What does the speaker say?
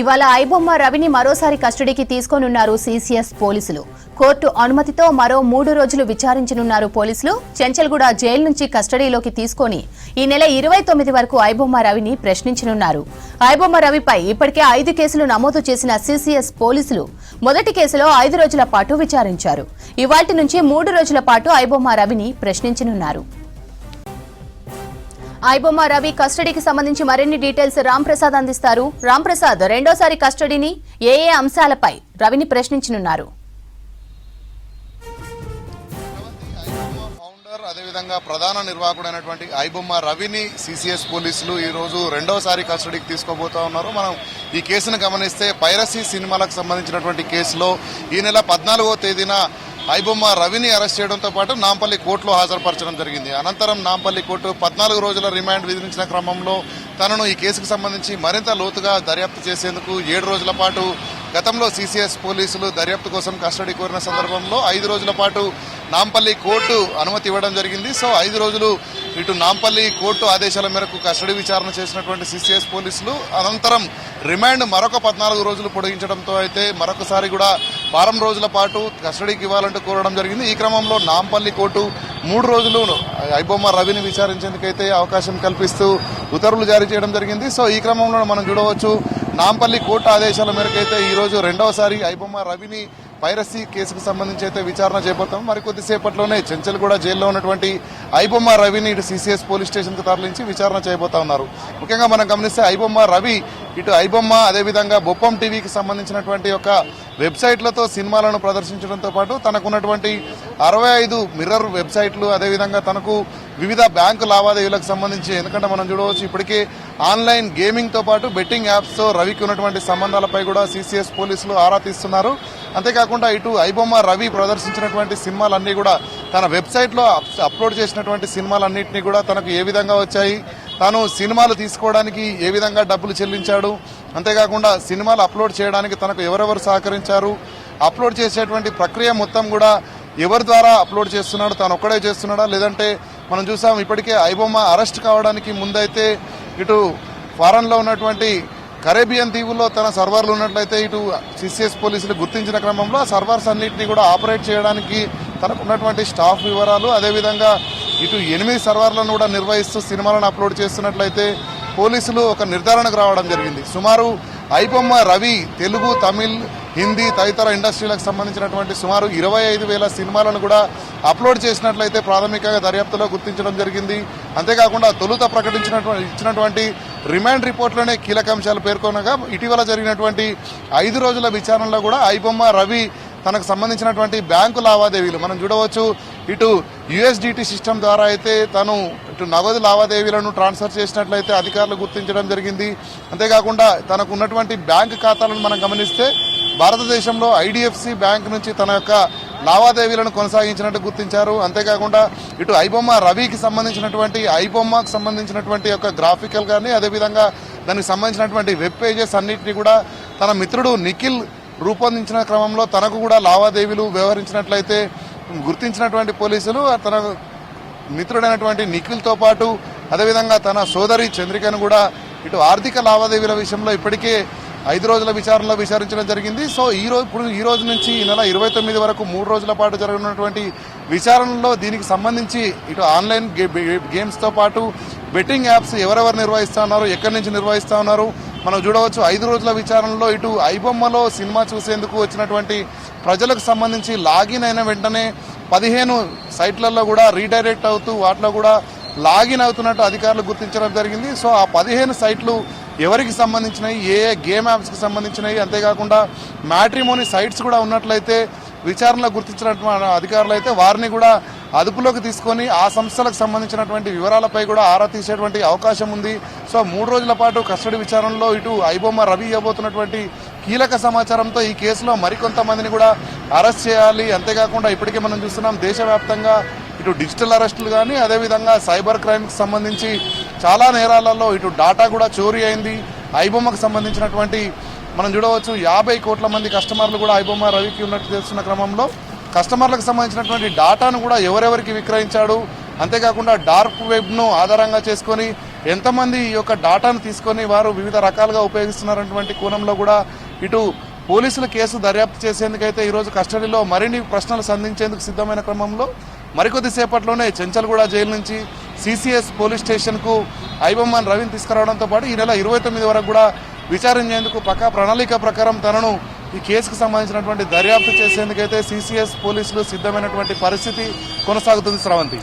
ఇవాళ ఐబొమ్మ రవిని మరోసారి కస్టడీకి తీసుకోనున్నారు సీసీఎస్ పోలీసులు. కోర్టు అనుమతితో మరో 3 రోజులు విచారించనున్నారు పోలీసులు. చెంచల్గూడ జైలు నుంచి కస్టడీలోకి తీసుకొని ఈ నెల 29 వరకు ఐబొమ్మ రవిని ప్రశ్నించనున్నారు. ఐబొమ్మ రవిపై ఇప్పటికే 5 కేసులు నమోదు చేసిన సీసీఎస్ పోలీసులు మొదటి కేసులో 5 రోజుల పాటు విచారించారు. ఇవాల్టి నుంచి 3 రోజుల పాటు ఐబొమ్మ రవిని ప్రశ్నించనున్నారు. ఐబొమ్మ రవి కస్టడీకి సంబంధించి మరిన్ని డీటెయిల్స్ రాంప్రసాద్ అందిస్తారు. రాంప్రసాద్, రెండోసారి కస్టడీని ఏ అంశాలపై రవిని ప్రశ్నించనున్నారు? అదేవిధంగా ప్రధాన నిర్వాహకుడైనటువంటి ఐబొమ్మ రవిని సీసీఎస్ పోలీసులు ఈ రోజు రెండోసారి కస్టడీకి తీసుకోబోతా ఉన్నారు. మనం ఈ కేసును గమనిస్తే పైరసీ సినిమాలకు సంబంధించినటువంటి కేసులో ఈ నెల 14వ తేదీన ఐబొమ్మ రవిని అరెస్ట్ చేయడంతో పాటు నాంపల్లి కోర్టులో హాజరుపరచడం జరిగింది. అనంతరం నాంపల్లి కోర్టు 14 రోజుల రిమాండ్ విధించిన క్రమంలో తనను ఈ కేసుకు సంబంధించి మరింత లోతుగా దర్యాప్తు చేసేందుకు 7 రోజుల పాటు గతంలో సీసీఎస్ పోలీసులు దర్యాప్తు కోసం కస్టడీ కోరిన సందర్భంలో 5 రోజుల పాటు నాంపల్లి కోర్టు అనుమతి ఇవ్వడం జరిగింది. సో 5 రోజులు ఇటు నాంపల్లి కోర్టు ఆదేశాల మేరకు కస్టడీ విచారణ చేసినటువంటి సీసీఎస్ పోలీసులు అనంతరం రిమాండ్ మరొక 14 రోజులు పొడిగించడంతో అయితే మరొకసారి కూడా వారం రోజుల పాటు కస్టడీకి ఇవ్వాలంటూ కోరడం జరిగింది. ఈ క్రమంలో నాంపల్లి కోర్టు 3 రోజులు ఐబొమ్మ రవిని విచారించేందుకైతే అవకాశం కల్పిస్తూ ఉత్తర్వులు జారీ చేయడం జరిగింది. సో ఈ క్రమంలో మనం చూడవచ్చు నాంపల్లి కోర్టు ఆదేశాల మేరకు అయితే ఈ రోజు రెండవసారి ఐబొమ్మ రవిని పైరసీ కేసుకు సంబంధించి అయితే విచారణ చేయబోతాం. మరికొద్దిసేపట్లోనే చెంచల్గూడ జైల్లో ఉన్నటువంటి ఐబొమ్మ రవిని ఇటు సీసీఎస్ పోలీస్ స్టేషన్కు తరలించి విచారణ చేయబోతా ఉన్నారు. ముఖ్యంగా మనం గమనిస్తే ఐబొమ్మ రవి ఇటు ఐబొమ్మ అదేవిధంగా బొప్పం టీవీకి సంబంధించినటువంటి ఒక వెబ్సైట్లతో సినిమాలను ప్రదర్శించడంతో పాటు తనకున్నటువంటి 65 మిర్రర్ వెబ్సైట్లు అదేవిధంగా తనకు వివిధ బ్యాంకు లావాదేవీలకు సంబంధించి ఎందుకంటే మనం చూడవచ్చు ఇప్పటికే ఆన్లైన్ గేమింగ్తో పాటు బెట్టింగ్ యాప్స్తో రవికి ఉన్నటువంటి సంబంధాలపై కూడా సీసీఎస్ పోలీసులు ఆరా తీస్తున్నారు. అంతేకాకుండా ఇటు ఐబొమ్మ రవి ప్రదర్శించినటువంటి సినిమాలన్నీ కూడా తన వెబ్సైట్లో అప్లోడ్ చేసినటువంటి సినిమాలన్నింటినీ కూడా తనకు ఏ విధంగా వచ్చాయి, తాను సినిమాలు తీసుకోవడానికి ఏ విధంగా డబ్బులు చెల్లించాడు, అంతేకాకుండా సినిమాలు అప్లోడ్ చేయడానికి తనకు ఎవరెవరు సహకరించారు, అప్లోడ్ చేసేటువంటి ప్రక్రియ మొత్తం కూడా ఎవరి ద్వారా అప్లోడ్ చేస్తున్నాడు, తాను ఒక్కడే చేస్తున్నాడా, లేదంటే మనం చూసాం ఇప్పటికే ఐబొమ్మ అరెస్ట్ కావడానికి ముందైతే ఇటు ఫారెన్లో ఉన్నటువంటి కరేబియన్ దీవుల్లో తన సర్వర్లు ఉన్నట్లయితే ఇటు సీసీఎస్ పోలీసులు గుర్తించిన క్రమంలో ఆ సర్వర్స్ అన్నింటినీ కూడా ఆపరేట్ చేయడానికి తనకు ఉన్నటువంటి స్టాఫ్ వివరాలు అదేవిధంగా ఇటు 8 సర్వర్లను కూడా నిర్వహిస్తూ సినిమాలను అప్లోడ్ చేస్తున్నట్లయితే పోలీసులు ఒక నిర్ధారణకు రావడం జరిగింది. సుమారు ఐబొమ్మ రవి తెలుగు, తమిళ్, హిందీ తదితర ఇండస్ట్రీలకు సంబంధించినటువంటి సుమారు 25,000 సినిమాలను కూడా అప్లోడ్ చేసినట్లయితే ప్రాథమికంగా దర్యాప్తులో గుర్తించడం జరిగింది. అంతేకాకుండా తొలుత ఇచ్చినటువంటి రిమాండ్ రిపోర్ట్లోనే కీలక అంశాలు పేర్కొనగా ఇటీవల జరిగినటువంటి 5 రోజుల విచారణలో కూడా ఐబొమ్మ రవి తనకు సంబంధించినటువంటి బ్యాంకు లావాదేవీలు మనం చూడవచ్చు ఇటు యూఎస్డిటీ సిస్టమ్ ద్వారా అయితే తను ఇటు నగదు లావాదేవీలను ట్రాన్స్ఫర్ చేసినట్లయితే అధికారులు గుర్తించడం జరిగింది. అంతేకాకుండా తనకు ఉన్నటువంటి బ్యాంకు ఖాతాలను మనం గమనిస్తే భారతదేశంలో ఐడిఎఫ్సి బ్యాంక్ నుంచి తన యొక్క లావాదేవీలను కొనసాగించినట్టు గుర్తించారు. అంతేకాకుండా ఇటు ఐబొమ్మ రవికి సంబంధించినటువంటి ఐబొమ్మకు సంబంధించినటువంటి యొక్క గ్రాఫికల్ కానీ అదేవిధంగా దానికి సంబంధించినటువంటి వెబ్ పేజెస్ అన్నింటినీ కూడా తన మిత్రుడు నిఖిల్ రూపొందించిన క్రమంలో తనకు కూడా లావాదేవీలు వ్యవహరించినట్లయితే గుర్తించినటువంటి పోలీసులు తన మిత్రుడైనటువంటి నిఖిల్తో పాటు అదేవిధంగా తన సోదరి చంద్రికను కూడా ఇటు ఆర్థిక లావాదేవీల విషయంలో ఇప్పటికే 5 రోజుల విచారణలో విచారించడం జరిగింది. సో ఈ రోజు నుంచి ఈ నెల 29 వరకు 3 రోజుల పాటు జరగనున్నటువంటి విచారణలో దీనికి సంబంధించి ఇటు ఆన్లైన్ గేమ్స్తో పాటు బెట్టింగ్ యాప్స్ ఎవరెవరు నిర్వహిస్తూ ఉన్నారు, ఎక్కడి నుంచి నిర్వహిస్తూ ఉన్నారు మనం చూడవచ్చు. 5 రోజుల విచారణలో ఇటు ఐబొమ్మలో సినిమా చూసేందుకు వచ్చినటువంటి ప్రజలకు సంబంధించి లాగిన్ అయిన వెంటనే 15 సైట్లలో కూడా రీడైరెక్ట్ అవుతూ వాటిలో కూడా లాగిన్ అవుతున్నట్టు అధికారులు గుర్తించడం జరిగింది. సో ఆ 15 సైట్లు ఎవరికి సంబంధించినవి, ఏ గేమ్ యాప్స్కి సంబంధించినవి, అంతేకాకుండా మ్యాట్రిమోనీ సైట్స్ కూడా ఉన్నట్లయితే విచారణలో గుర్తించినటువంటి అధికారులు అయితే వారిని కూడా అదుపులోకి తీసుకొని ఆ సంస్థలకు సంబంధించినటువంటి వివరాలపై కూడా ఆరా తీసేటువంటి అవకాశం ఉంది. సో 3 రోజుల పాటు కస్టడీ విచారణలో ఇటు ఐబొమ్మ రవి ఇవ్వబోతున్నటువంటి కీలక సమాచారంతో ఈ కేసులో మరికొంతమందిని కూడా అరెస్ట్ చేయాలి. అంతేకాకుండా ఇప్పటికే మనం చూస్తున్నాం దేశవ్యాప్తంగా ఇటు డిజిటల్ అరెస్టులు కానీ అదేవిధంగా సైబర్ క్రైమ్కి సంబంధించి చాలా నేరాలలో ఇటు డాటా కూడా చోరీ అయింది. ఐబొమ్మకు సంబంధించినటువంటి మనం చూడవచ్చు 50 కోట్ల మంది కస్టమర్లు కూడా ఐబొమ్మ రవికి ఉన్నట్టు తెలుస్తున్న క్రమంలో కస్టమర్లకు సంబంధించినటువంటి డాటాను కూడా ఎవరెవరికి విక్రయించాడు, అంతేకాకుండా డార్క్ వెబ్ను ఆధారంగా చేసుకొని ఎంతమంది ఈ యొక్క డాటాను తీసుకొని వారు వివిధ రకాలుగా ఉపయోగిస్తున్నారన్నటువంటి కోణంలో కూడా ఇటు పోలీసులు కేసు దర్యాప్తు చేసేందుకైతే ఈరోజు కస్టడీలో మరిన్ని ప్రశ్నలు సంధించేందుకు సిద్ధమైన క్రమంలో మరికొద్దిసేపట్లోనే చెంచల్గూడ జైలు నుంచి సిసిఎస్ పోలీస్ స్టేషన్కు ఐబొమ్మన్ రవిని తీసుకురావడంతో పాటు ఈ నెల 29 వరకు కూడా విచారించేందుకు పక్కా ప్రణాళిక ప్రకారం తనను ఈ కేసుకు సంబంధించినటువంటి దర్యాప్తు చేసేందుకైతే సిసిఎస్ పోలీసులు సిద్ధమైనటువంటి పరిస్థితి కొనసాగుతుంది. శ్రావంతి.